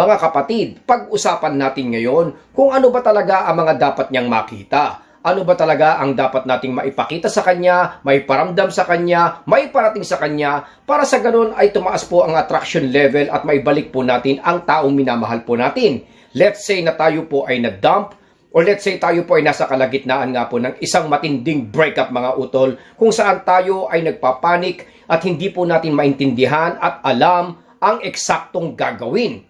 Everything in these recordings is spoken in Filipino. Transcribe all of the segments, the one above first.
Mga kapatid, pag-usapan natin ngayon kung ano ba talaga ang mga dapat niyang makita. Ano ba talaga ang dapat nating maipakita sa kanya, maiparamdam sa kanya, maiparating sa kanya, para sa ganun ay tumaas po ang attraction level at maibalik po natin ang taong minamahal po natin. Let's say na tayo po ay na-dump, or let's say tayo po ay nasa kalagitnaan nga po ng isang matinding breakup mga utol, kung saan tayo ay nagpapanik at hindi po natin maintindihan at alam ang eksaktong gagawin.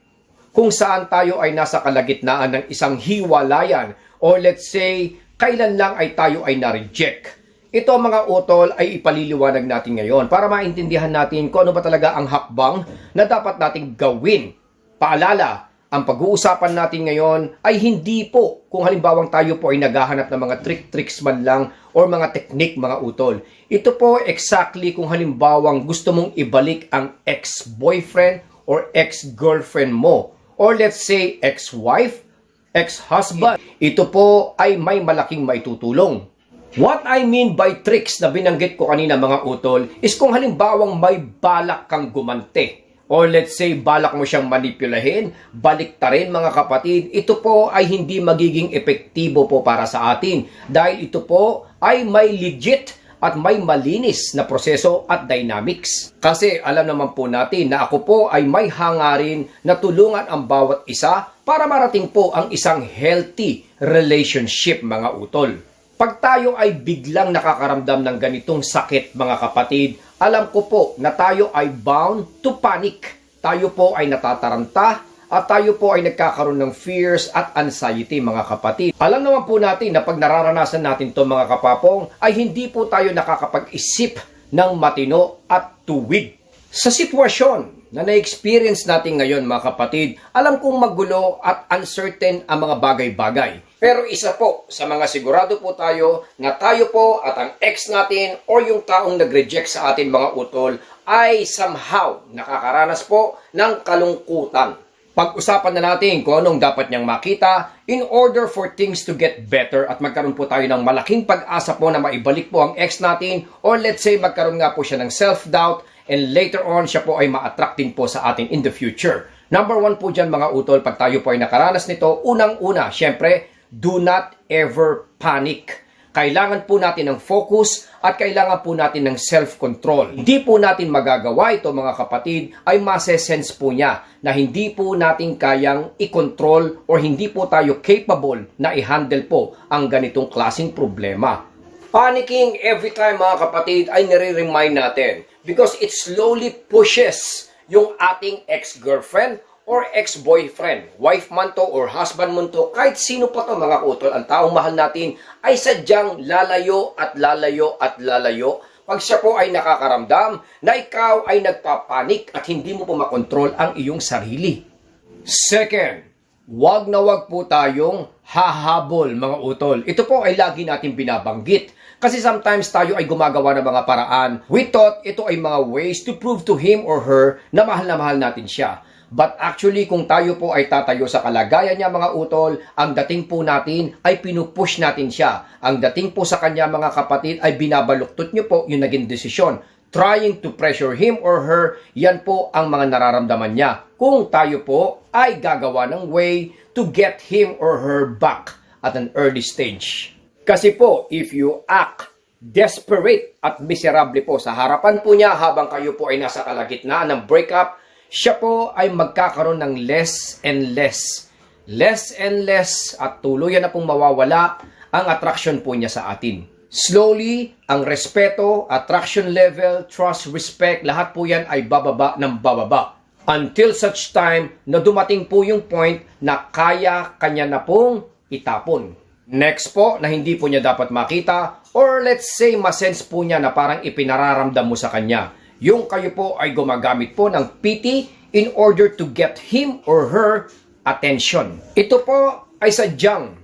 Kung saan tayo ay nasa kalagitnaan ng isang hiwalayan, or let's say, kailan lang ay tayo ay na-reject. Ito mga utol ay ipaliliwanag natin ngayon para maintindihan natin kung ano ba talaga ang hakbang na dapat nating gawin. Paalala, ang pag-uusapan natin ngayon ay hindi po kung halimbawang tayo po ay naghahanap ng mga tricks man lang or mga technique mga utol. Ito po exactly kung halimbawang gusto mong ibalik ang ex-boyfriend or ex-girlfriend mo, or let's say ex-wife, ex-husband. Ito po ay may malaking maitutulong. What I mean by tricks na binanggit ko kanina mga utol is kung halimbawang may balak kang gumante, or let's say balak mo siyang manipulahin, baliktarin mga kapatid, ito po ay hindi magiging epektibo po para sa atin dahil ito po ay may legit at may malinis na proseso at dynamics. Kasi alam naman po natin na ako po ay may hangarin na tulungan ang bawat isa para marating po ang isang healthy relationship mga utol. Pag tayo ay biglang nakakaramdam ng ganitong sakit mga kapatid, alam ko po na tayo ay bound to panic. Tayo po ay natataranta at tayo po ay nagkakaroon ng fears at anxiety mga kapatid. Alam naman po natin na pag nararanasan natin to mga kapapong ay hindi po tayo nakakapag-isip ng matino at tuwid. Sa sitwasyon na na-experience natin ngayon mga kapatid, alam kong magulo at uncertain ang mga bagay-bagay. Pero isa po sa mga sigurado po tayo na tayo po at ang ex natin or yung taong nag-reject sa atin mga utol ay somehow nakakaranas po ng kalungkutan. Pag-usapan na natin kung anong dapat niyang makita in order for things to get better at magkaroon po tayo ng malaking pag-asa po na maibalik po ang ex natin, or let's say magkaroon nga po siya ng self-doubt and later on siya po ay ma-attract din po sa atin in the future. Number one po dyan mga utol, pag tayo po ay nakaranas nito, unang-una, syempre, do not ever panic. Kailangan po natin ng focus at kailangan po natin ng self-control. Hindi po natin magagawa ito mga kapatid ay masesense po niya na hindi po natin kayang i-control or hindi po tayo capable na i-handle po ang ganitong klaseng problema. Panicking every time mga kapatid ay nire-remind natin because it slowly pushes yung ating ex-girlfriend or ex-boyfriend, wife man to or husband man to, kahit sino pa to mga utol, ang taong mahal natin ay sadyang lalayo at lalayo at lalayo pag siya po ay nakakaramdam na ikaw ay nagpapanik at hindi mo po makontrol ang iyong sarili. Second, wag na wag po tayong hahabol mga utol. Ito po ay lagi natin binabanggit kasi sometimes tayo ay gumagawa ng mga paraan. We thought ito ay mga ways to prove to him or her na mahal natin siya. But actually, kung tayo po ay tatayo sa kalagayan niya mga utol, ang dating po natin ay pinupush natin siya. Ang dating po sa kanya mga kapatid ay binabaluktot niyo po yung naging desisyon. Trying to pressure him or her, yan po ang mga nararamdaman niya. Kung tayo po ay gagawa ng way to get him or her back at an early stage. Kasi po, if you act desperate at miserable po sa harapan po niya habang kayo po ay nasa kalagitnaan ng breakup, siya po ay magkakaroon ng less and less at tuluyan na pong mawawala ang attraction po niya sa atin. Slowly, ang respeto, attraction level, trust, respect, lahat po yan ay bababa ng bababa. Until such time na dumating po yung point na kaya kanya na pong itapon. Next po na hindi po niya dapat makita, or let's say masense po niya na parang ipinararamdam mo sa kanya. Yung kayo po ay gumagamit po ng pity in order to get him or her attention. Ito po ay sadyang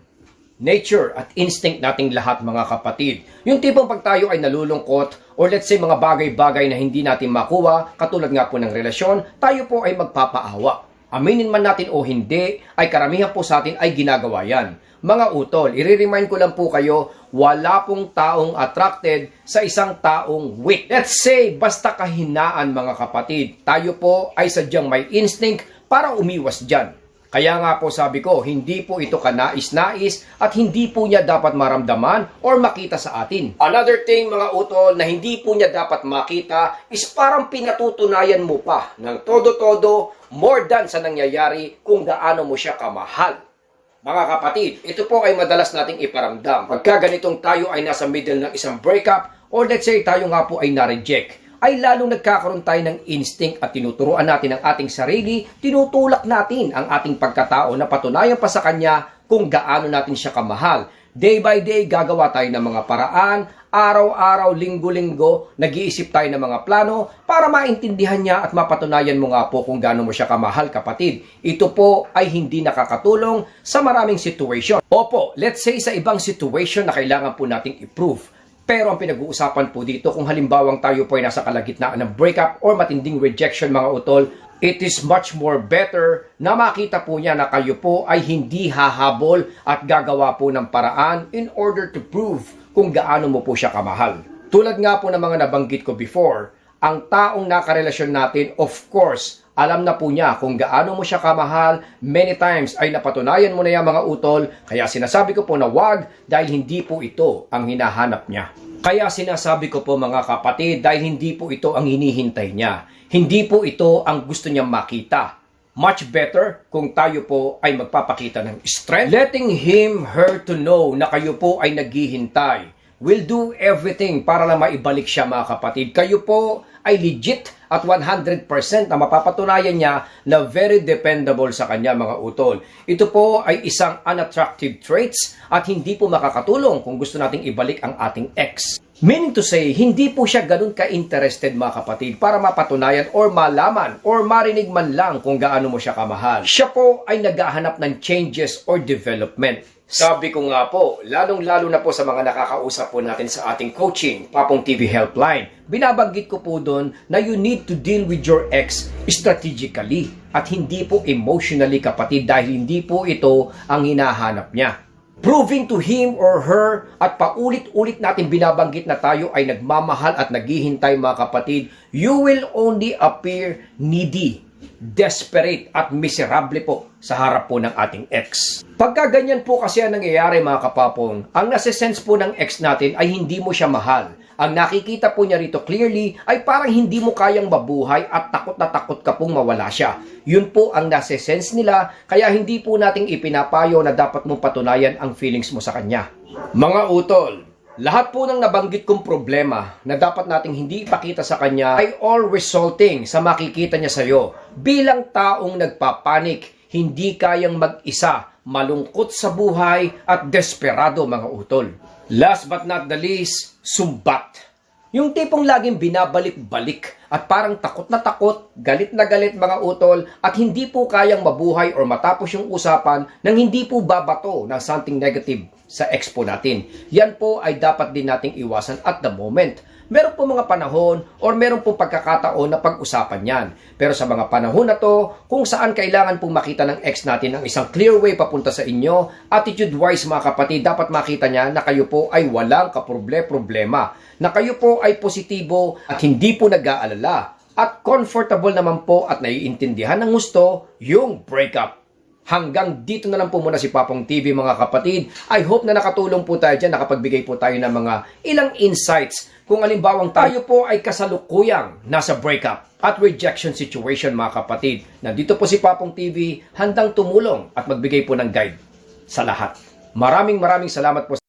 nature at instinct nating lahat mga kapatid. Yung tipong pag tayo ay nalulungkot or let's say mga bagay-bagay na hindi natin makuha, katulad nga po ng relasyon, tayo po ay magpapaawa. Aminin man natin o hindi, ay karamihan po sa atin ay ginagawa yan. Mga utol, i-remind ko lang po kayo, wala pong taong attracted sa isang taong weak. Let's say, basta kahinaan mga kapatid. Tayo po ay sadyang may instinct para umiwas dyan. Kaya nga po sabi ko, hindi po ito kanais-nais at hindi po niya dapat maramdaman or makita sa atin. Another thing mga utol na hindi po niya dapat makita is parang pinatutunayan mo pa ng todo-todo more than sa nangyayari kung gaano mo siya kamahal. Mga kapatid, ito po ay madalas nating iparamdam. Pagka ganitong tayo ay nasa middle ng isang breakup or let's say tayo nga po ay na-reject, ay lalong nagkakaroon tayo ng instinct at tinuturuan natin ang ating sarili, tinutulak natin ang ating pagkatao na patunayan pa sa kanya kung gaano natin siya kamahal. Day by day, gagawa tayo ng mga paraan, araw-araw, linggo-linggo, nag-iisip tayo ng mga plano para maintindihan niya at mapatunayan mo nga po kung gaano mo siya kamahal, kapatid. Ito po ay hindi nakakatulong sa maraming situation. Opo, let's say sa ibang situation na kailangan po nating i-prove. Pero ang pinag-uusapan po dito, kung halimbawang tayo po ay nasa kalagitnaan ng breakup or matinding rejection mga utol, it is much more better na makita po niya na kayo po ay hindi hahabol at gagawa po ng paraan in order to prove kung gaano mo po siya kamahal. Tulad nga po ng mga nabanggit ko before, ang taong nakarelasyon natin, of course, alam na po niya kung gaano mo siya kamahal, many times ay napatunayan mo na yan mga utol, kaya sinasabi ko po na wag dahil hindi po ito ang hinahanap niya. Kaya sinasabi ko po mga kapatid dahil hindi po ito ang hinihintay niya. Hindi po ito ang gusto niyang makita. Much better kung tayo po ay magpapakita ng strength. Letting him, her to know na kayo po ay naghihintay. We'll do everything para na maibalik siya mga kapatid. Kayo po ay legit at 100% na mapapatunayan niya na very dependable sa kanya mga utol. Ito po ay isang unattractive traits at hindi po makakatulong kung gusto nating ibalik ang ating ex. Meaning to say, hindi po siya ganun ka-interested mga kapatid para mapatunayan or malaman or marinig man lang kung gaano mo siya kamahal. Siya po ay naghahanap ng changes or development. Sabi ko nga po, lalong-lalo na po sa mga nakakausap po natin sa ating coaching, Papong TV Helpline, binabanggit ko po doon na you need to deal with your ex strategically at hindi po emotionally kapatid dahil hindi po ito ang hinahanap niya. Proving to him or her at paulit-ulit natin binabanggit na tayo ay nagmamahal at naghihintay mga kapatid, you will only appear needy, desperate at miserable po sa harap po ng ating ex. Pagka ganyan po kasi ang nangyayari mga kapapong, ang nasa-sense po ng ex natin ay hindi mo siya mahal. Ang nakikita po niya rito clearly ay parang hindi mo kayang mabuhay at takot na takot ka pong mawala siya. Yun po ang nasa-sense nila, kaya hindi po nating ipinapayo na dapat mong patunayan ang feelings mo sa kanya. Mga utol, lahat po ng nabanggit kong problema na dapat nating hindi ipakita sa kanya ay all resulting sa makikita niya sa'yo. Bilang taong nagpapanik, hindi kayang mag-isa, malungkot sa buhay at desperado mga utol. Last but not the least, sumbat. Yung tipong laging binabalik-balik at parang takot na takot, galit na galit mga utol at hindi po kayang mabuhay or matapos yung usapan nang hindi po babato ng something negative sa ex po natin. Yan po ay dapat din nating iwasan at the moment. Meron po mga panahon or meron po pagkakataon na pag-usapan yan. Pero sa mga panahon na to, kung saan kailangan pong makita ng ex natin ang isang clear way papunta sa inyo, attitude-wise mga kapatid, dapat makita niya na kayo po ay walang kaproble-problema, na kayo po ay positibo at hindi po nag-aalala, at comfortable naman po at naiintindihan ng gusto yung breakup. Hanggang dito na lang po muna si Papong TV mga kapatid. I hope na nakatulong po tayo dyan, nakapagbigay po tayo ng mga ilang insights kung alimbawang tayo po ay kasalukuyang nasa breakup at rejection situation mga kapatid. Nandito po si Papong TV, handang tumulong at magbigay po ng guide sa lahat. Maraming salamat po.